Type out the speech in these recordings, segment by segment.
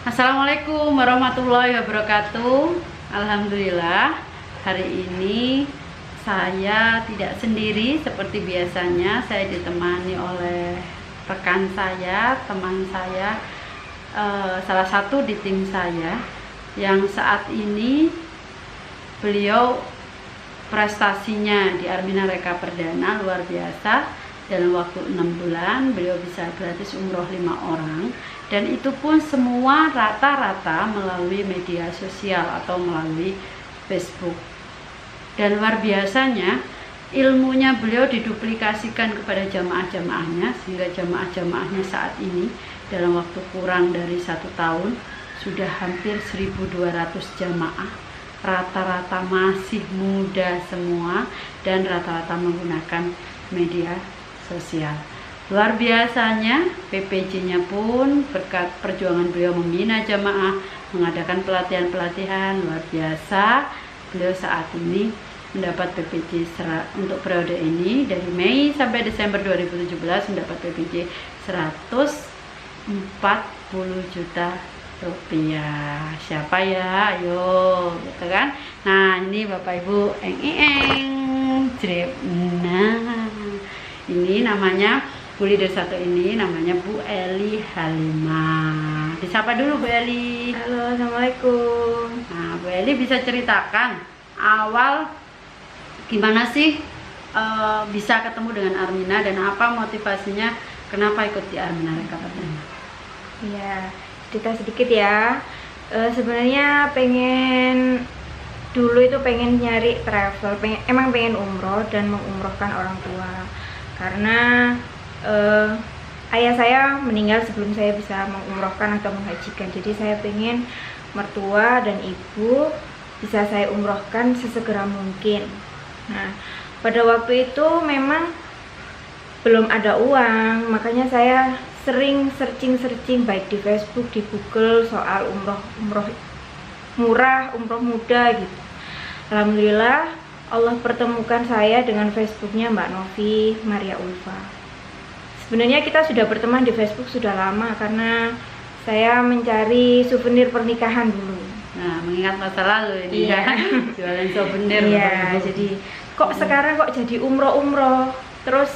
Assalamualaikum warahmatullahi wabarakatuh. Alhamdulillah, hari ini saya tidak sendiri seperti biasanya. Saya ditemani oleh rekan saya, teman saya, salah satu di tim saya, yang saat ini beliau prestasinya di Armina Reka Perdana luar biasa. Dalam waktu 6 bulan beliau bisa gratis umroh 5 orang, dan itu pun semua rata-rata melalui media sosial atau melalui Facebook. Dan luar biasanya ilmunya beliau diduplikasikan kepada jamaah-jamaahnya, sehingga jamaah-jamaahnya saat ini dalam waktu kurang dari 1 tahun sudah hampir 1.200 jamaah. Rata-rata masih muda semua dan rata-rata menggunakan media sosial. Luar biasanya PPJ-nya pun berkat perjuangan beliau membina jamaah, mengadakan pelatihan-pelatihan luar biasa. Beliau saat ini mendapat PPJ untuk periode ini dari Mei sampai Desember 2017 mendapat PPJ 140 juta rupiah. Siapa ya? Ayo, gitu kan? Nah, ini Bapak Ibu Nah, ini namanya Bu Leader 1 ini namanya Bu Eli Halimah. Disapa dulu Bu Eli. Halo, assalamualaikum. Nah, Bu Eli bisa ceritakan awal gimana sih bisa ketemu dengan Armina dan apa motivasinya kenapa ikut di Armina Reka Perdana? Iya, cerita sedikit ya. Sebenarnya dulu itu pengen nyari travel, emang pengen umroh dan mengumrohkan orang tua. Karena ayah saya meninggal sebelum saya bisa mengumrohkan atau menghajikan. Jadi saya pengen mertua dan ibu bisa saya umrohkan sesegera mungkin. Nah, pada waktu itu memang belum ada uang, makanya saya sering searching baik di Facebook, di Google soal umroh murah, umroh muda gitu. Alhamdulillah Allah pertemukan saya dengan Facebooknya Mbak Novi Maria Ulfa. Sebenarnya kita sudah berteman di Facebook sudah lama karena saya mencari souvenir pernikahan dulu. Nah, mengingat masa lalu ini Iya. ya, jualan souvenir. Iya, jadi kok sekarang kok jadi umroh terus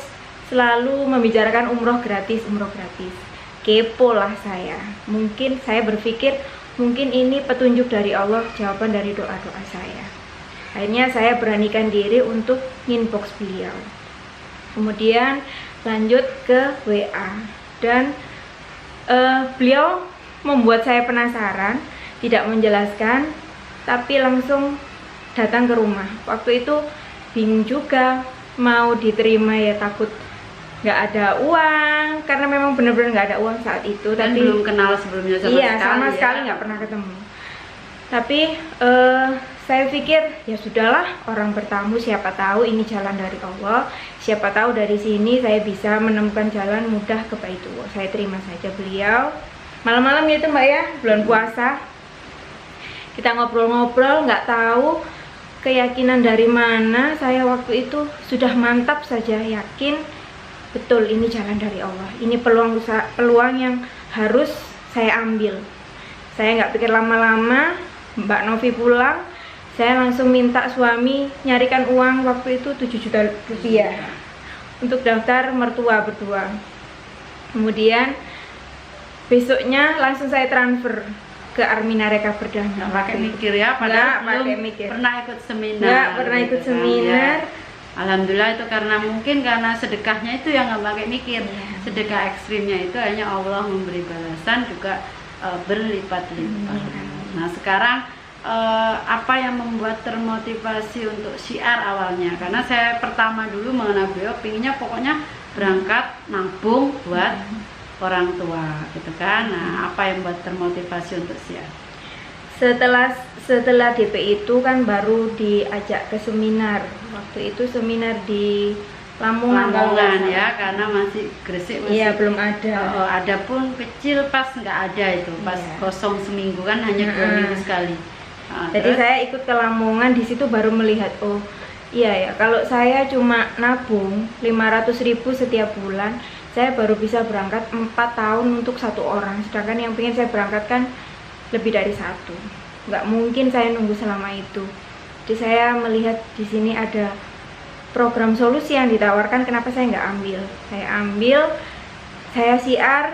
selalu membicarakan umroh gratis. Kepo lah saya. Mungkin saya berpikir mungkin ini petunjuk dari Allah, jawaban dari doa-doa saya. Akhirnya saya beranikan diri untuk inbox beliau. Kemudian lanjut ke WA dan beliau membuat saya penasaran, tidak menjelaskan, tapi langsung datang ke rumah. Waktu itu bingung juga mau diterima ya, takut nggak ada uang karena memang benar-benar nggak ada uang saat itu. Dan tapi belum kenal sebelumnya sama iya, sekali. sama sekali nggak pernah ketemu. Tapi saya pikir ya sudahlah, orang bertamu siapa tahu ini jalan dari Allah, siapa tahu dari sini saya bisa menemukan jalan mudah ke Baitullah. Saya terima saja beliau. Malam-malam itu Mbak ya, bulan puasa, kita ngobrol-ngobrol, nggak tahu keyakinan dari mana saya waktu itu sudah mantap saja yakin betul ini jalan dari Allah, ini peluang yang harus saya ambil. Saya nggak pikir lama-lama, Mbak Novi pulang, saya langsung minta suami nyarikan uang waktu itu 7 juta rupiah untuk daftar mertua berdua. Kemudian besoknya langsung saya transfer ke Armina Reka Perdana. Nggak pakai mikir ya, padahal belum pernah ikut seminar. Nggak pernah ikut gitu kan, seminar. ya. Alhamdulillah itu karena sedekahnya itu yang nggak pakai mikir. Sedekah ekstrimnya itu hanya Allah memberi balasan juga berlipat-lipat. Nah, sekarang apa yang membuat termotivasi untuk syiar awalnya? Karena saya pertama dulu mengenal beliau, pinginnya pokoknya berangkat nabung buat orang tua, gitu kan. Nah, apa yang membuat termotivasi untuk syiar? Setelah DP itu kan baru diajak ke seminar. Waktu itu seminar di Lamongan ya, karena masih Gresik masih. Iya, belum ada. Ada pun kecil pas nggak ada itu, pas kosong seminggu kan hanya 2 minggu sekali. Jadi saya ikut ke Lamongan, di situ baru melihat iya ya, kalau saya cuma nabung 500.000 setiap bulan, saya baru bisa berangkat 4 tahun untuk 1 orang. Sedangkan yang pengen saya berangkatkan lebih dari satu. Nggak mungkin saya nunggu selama itu. Jadi saya melihat di sini ada program solusi yang ditawarkan, kenapa saya nggak ambil? Saya ambil, saya siar,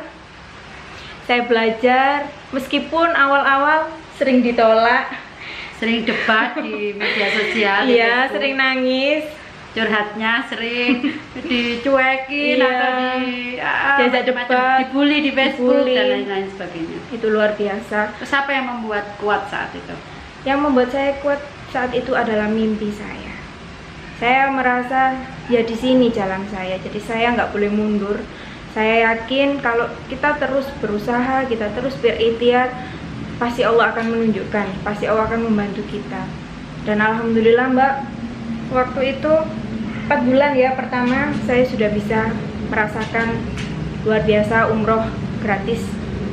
saya belajar, meskipun awal-awal sering ditolak, Sering debat di media sosial. di iya, Facebook. sering nangis, Curhatnya sering dicuekin Iya. atau Diajak macam-macam, debat, dibully di Facebook dibully. dan lain-lain sebagainya. itu luar biasa. Terus apa yang membuat kuat saat itu? Yang membuat saya kuat saat itu adalah mimpi saya. Saya merasa ya di sini jalan saya, jadi saya nggak boleh mundur. Saya yakin kalau kita terus berusaha, kita terus berikhtiar, pasti Allah akan menunjukkan, pasti Allah akan membantu kita. Dan alhamdulillah Mbak, waktu itu 4 bulan ya pertama saya sudah bisa merasakan luar biasa umroh gratis.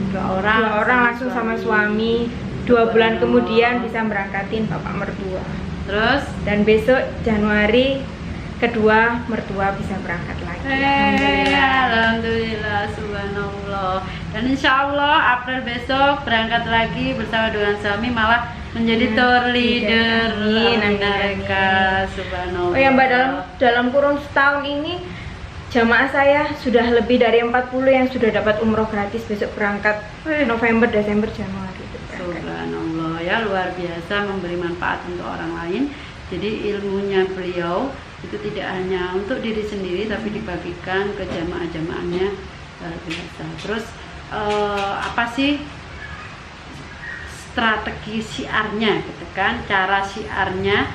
Dua Dua orang langsung sama suami. 2 bulan kemudian bisa berangkatin bapak mertua. Terus Dan besok Januari kedua mertua bisa berangkat lagi. Alhamdulillah, subhanallah. Dan insya Allah April besok berangkat lagi bersama dengan suami, malah menjadi tour leader Amin, amin, mereka. amin. Subhanallah. Oh ya Mbak, dalam kurun setahun ini jamaah saya sudah lebih dari 40 yang sudah dapat umroh gratis, besok berangkat November, Desember, Januari itu berangkat. Subhanallah, ya luar biasa, memberi manfaat untuk orang lain. Jadi ilmunya beliau itu tidak hanya untuk diri sendiri tapi dibagikan ke jamaah-jamaahnya, luar biasa. Terus apa sih strategi syiarnya gitu kan, cara syiarnya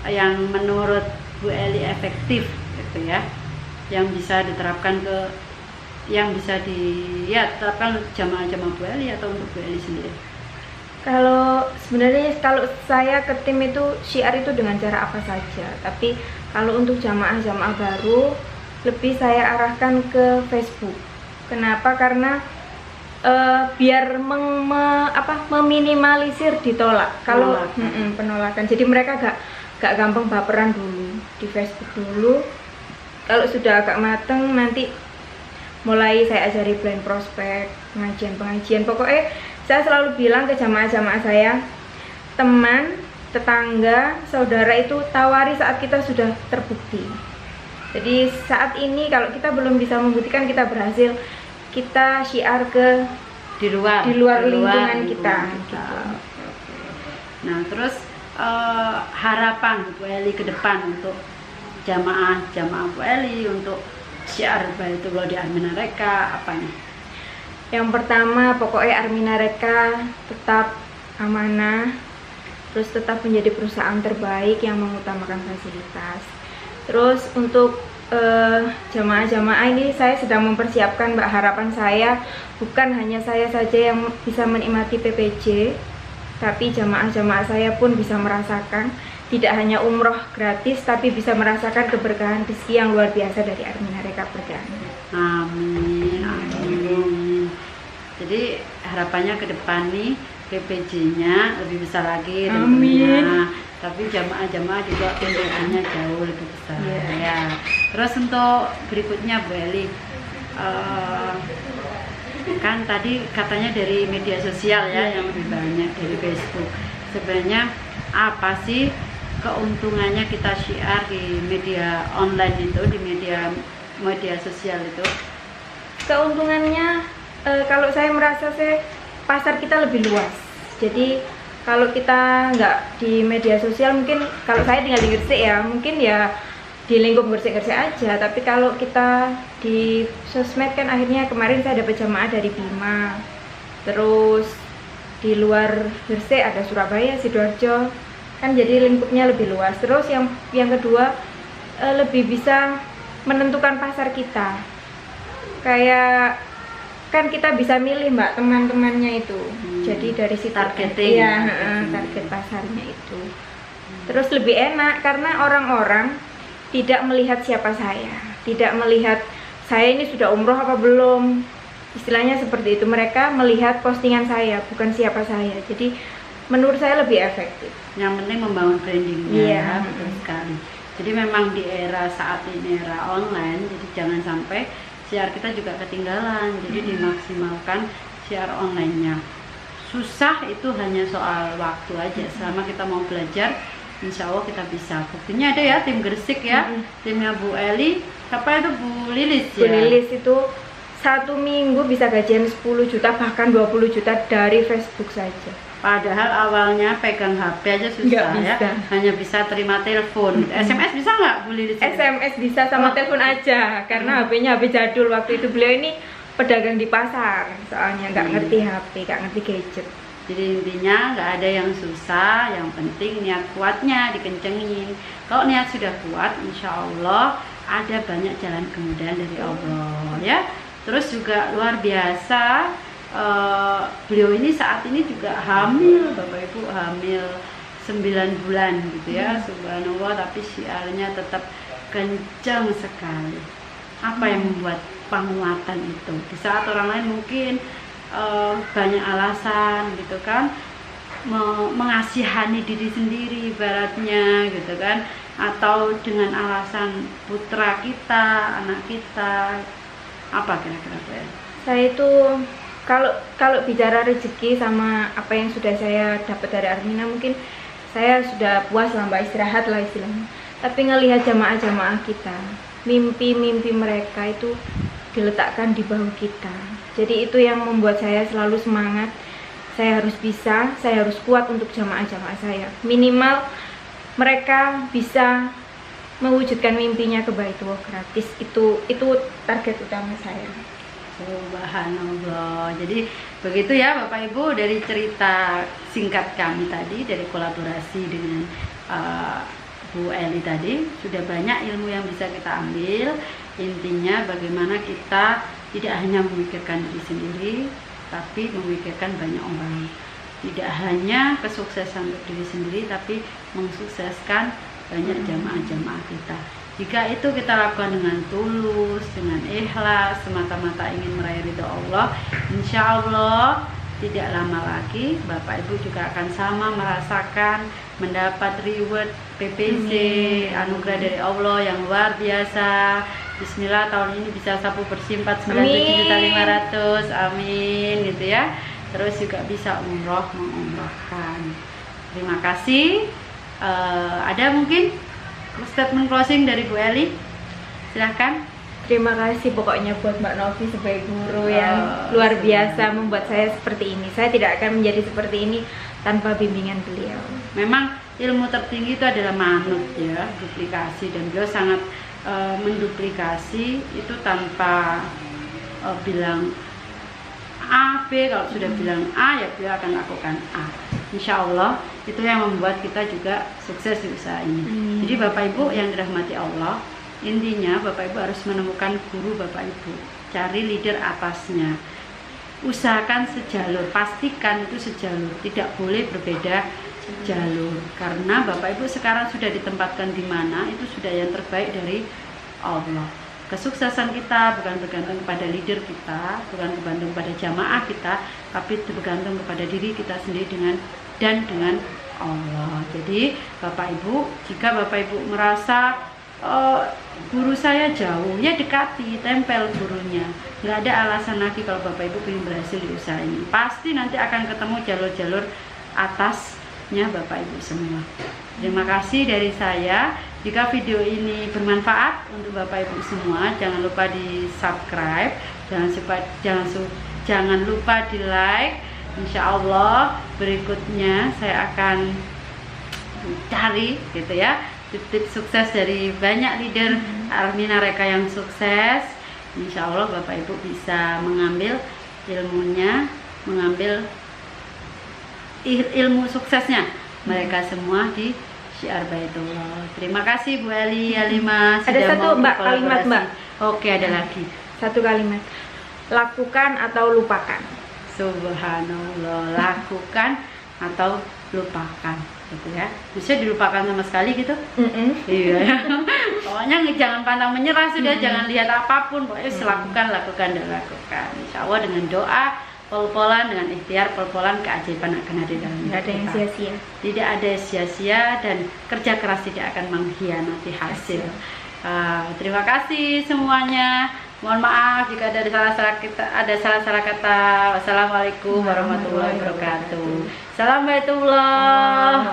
yang menurut Bu Eli efektif gitu ya, yang bisa diterapkan terapkan jamaah-jamaah Bu Eli atau untuk Bu Eli sendiri? Kalau sebenarnya kalau saya ke tim itu syiar itu dengan cara apa saja, tapi kalau untuk jamaah-jamaah baru lebih saya arahkan ke Facebook. Kenapa? Karena biar meminimalisir ditolak. Kalau penolakan, jadi mereka gak gampang baperan dulu di Facebook dulu. Kalau sudah agak mateng nanti mulai saya ajari blind prospect, pengajian. Pokoknya saya selalu bilang ke jamaah-jamaah saya, teman, tetangga, saudara itu tawari saat kita sudah terbukti. Jadi saat ini kalau kita belum bisa membuktikan kita berhasil, kita syiar ke di luar lingkungan kita. Gitu. Nah terus harapan Bu Eli ke depan untuk jamaah Bu Eli, untuk syiar Baitullah di Arminareka apanya? Yang pertama pokoknya Arminareka tetap amanah, terus tetap menjadi perusahaan terbaik yang mengutamakan fasilitas. Terus untuk jamaah-jamaah ini saya sedang mempersiapkan Mbak. Harapan saya bukan hanya saya saja yang bisa menikmati PPJ, tapi jamaah-jamaah saya pun bisa merasakan tidak hanya umroh gratis, tapi bisa merasakan keberkahan rezeki yang luar biasa dari Arminareka Perdana. Amin, amin. Jadi harapannya ke depan nih PPJ-nya lebih besar lagi tentunya. Tapi jamaah-jamaah juga pindahannya jauh lebih besar. Ya. Terus untuk berikutnya Bu Eli, kan tadi katanya dari media sosial ya yang lebih banyak dari Facebook. Sebenarnya apa sih keuntungannya kita syiar di media online itu, di media sosial itu? Keuntungannya kalau saya merasa pasar kita lebih luas. Jadi kalau kita nggak di media sosial, mungkin kalau saya tinggal di Gresik ya, mungkin ya di lingkup Gresik aja. Tapi kalau kita di sosmed kan akhirnya kemarin saya dapat jamaah dari Bima. Terus di luar Gresik ada Surabaya, Sidoarjo. Kan jadi lingkupnya lebih luas. Terus yang kedua lebih bisa menentukan pasar kita. Kayak kan kita bisa milih Mbak teman-temannya itu. Jadi dari situ targeting ya, target pasarnya itu. Terus lebih enak karena orang-orang tidak melihat siapa saya, tidak melihat saya ini sudah umroh apa belum. Istilahnya seperti itu, mereka melihat postingan saya, bukan siapa saya. Jadi menurut saya lebih efektif. Yang penting membangun brandingnya, Iya. betul sekali. Jadi memang di era saat ini era online, jadi jangan sampai siar kita juga ketinggalan. Jadi dimaksimalkan siar online-nya. susah itu hanya soal waktu aja. Selama kita mau belajar, insya Allah kita bisa. Buktinya ada ya tim Gresik ya, timnya Bu Eli, siapa itu Bu Lilis ya? Bu Lilis itu 1 minggu bisa gajian 10 juta bahkan 20 juta dari Facebook saja. Padahal awalnya pegang HP aja susah ya, hanya bisa terima telepon. SMS bisa nggak Bu Lilis? SMS bisa sama telepon aja, karena HP-nya HP jadul waktu itu. Beliau ini pedagang di pasar, soalnya nggak ngerti HP, nggak ngerti gadget. Jadi intinya nggak ada yang susah, yang penting niat kuatnya dikencengin. Kalau niat sudah kuat, insya Allah ada banyak jalan kemudahan dari Allah ya. Terus juga luar biasa, beliau ini saat ini juga hamil, Bapak Ibu, hamil 9 bulan gitu ya. Subhanallah, tapi syiarnya tetap kencang sekali. Apa yang membuat penguatan itu? Di saat orang lain mungkin banyak alasan gitu kan, mengasihani diri sendiri ibaratnya gitu kan, atau dengan alasan putra kita, anak kita, apa kira-kira Bu Eli? Saya itu kalau bicara rezeki sama apa yang sudah saya dapat dari Armina, mungkin saya sudah puas lah Mbak, istirahat lah istilahnya. Tapi ngelihat jamaah-jamaah kita, mimpi-mimpi mereka itu diletakkan di bahu kita. Jadi itu yang membuat saya selalu semangat. Saya harus bisa, saya harus kuat untuk jamaah-jamaah saya. Minimal mereka bisa mewujudkan mimpinya ke Baitullah gratis. Itu target utama saya. Subhanallah. Jadi begitu ya Bapak Ibu, dari cerita singkat kami tadi, dari kolaborasi dengan Bu Eli tadi, sudah banyak ilmu yang bisa kita ambil. Intinya bagaimana kita tidak hanya memikirkan diri sendiri, tapi memikirkan banyak orang. Tidak hanya kesuksesan untuk diri sendiri, tapi mensukseskan banyak jamaah-jamaah kita. Jika itu kita lakukan dengan tulus, dengan ikhlas, semata-mata ingin meraih ridho Allah, insya Allah tidak lama lagi Bapak Ibu juga akan sama merasakan mendapat reward PPC, anugerah dari Allah yang luar biasa. Bismillah, tahun ini bisa sapu bersih 49.500.000, amin gitu ya. Terus juga bisa umroh, mengumrohkan. Terima kasih. Ada mungkin statement closing dari Bu Eli? Silahkan. Terima kasih pokoknya buat Mbak Novi sebagai guru yang luar biasa membuat saya seperti ini. Saya tidak akan menjadi seperti ini tanpa bimbingan beliau. Memang ilmu tertinggi itu adalah manut ya, duplikasi, dan beliau sangat menduplikasi itu tanpa bilang A, B. Kalau sudah bilang A, ya beliau akan lakukan A. Insya Allah itu yang membuat kita juga sukses di usaha ini. Jadi Bapak Ibu yang dirahmati Allah, intinya Bapak Ibu harus menemukan guru Bapak Ibu, cari leader atasnya, usahakan sejalur, pastikan itu sejalur, tidak boleh berbeda jalur, karena Bapak Ibu sekarang sudah ditempatkan di mana, itu sudah yang terbaik dari Allah. Kesuksesan kita bukan bergantung kepada leader kita, bukan bergantung pada jamaah kita, tapi bergantung kepada diri kita sendiri dengan Allah. Jadi Bapak Ibu, jika Bapak Ibu merasa guru saya jauh, ya dekati, tempel gurunya. Nggak ada alasan lagi kalau Bapak Ibu ingin berhasil di usaha ini. Pasti nanti akan ketemu jalur-jalur atasnya Bapak Ibu semua. Terima kasih dari saya. Jika video ini bermanfaat untuk Bapak Ibu semua, jangan lupa di subscribe, jangan lupa di like. Insya Allah berikutnya saya akan cari gitu ya tips sukses dari banyak leader Armina Reka yang sukses. Insya Allah Bapak Ibu bisa mengambil ilmunya, mengambil ilmu suksesnya mereka semua di Syiar Baitullah. Terima kasih Bu Eli, Halimah. Ada satu kalimat Mbak. Oke, ada lagi. Satu kalimat. Lakukan atau lupakan. Subhanallah, lakukan atau lupakan gitu ya. Bisa dilupakan sama sekali gitu? Iya ya. Pokoknya jangan pantang menyerah sudah, jangan lihat apapun, pokoknya lakukan dan lakukan. Insya Allah dengan doa, pol-polan, dengan ikhtiar, pol-polan, keajaiban akan ada dalam hidup kita. Tidak ada yang sia-sia. Tidak ada sia-sia, dan kerja keras tidak akan mengkhianati hasil. Terima kasih semuanya. Mohon maaf jika ada salah-salah kata. Wassalamualaikum warahmatullahi wabarakatuh. Salam baitullah.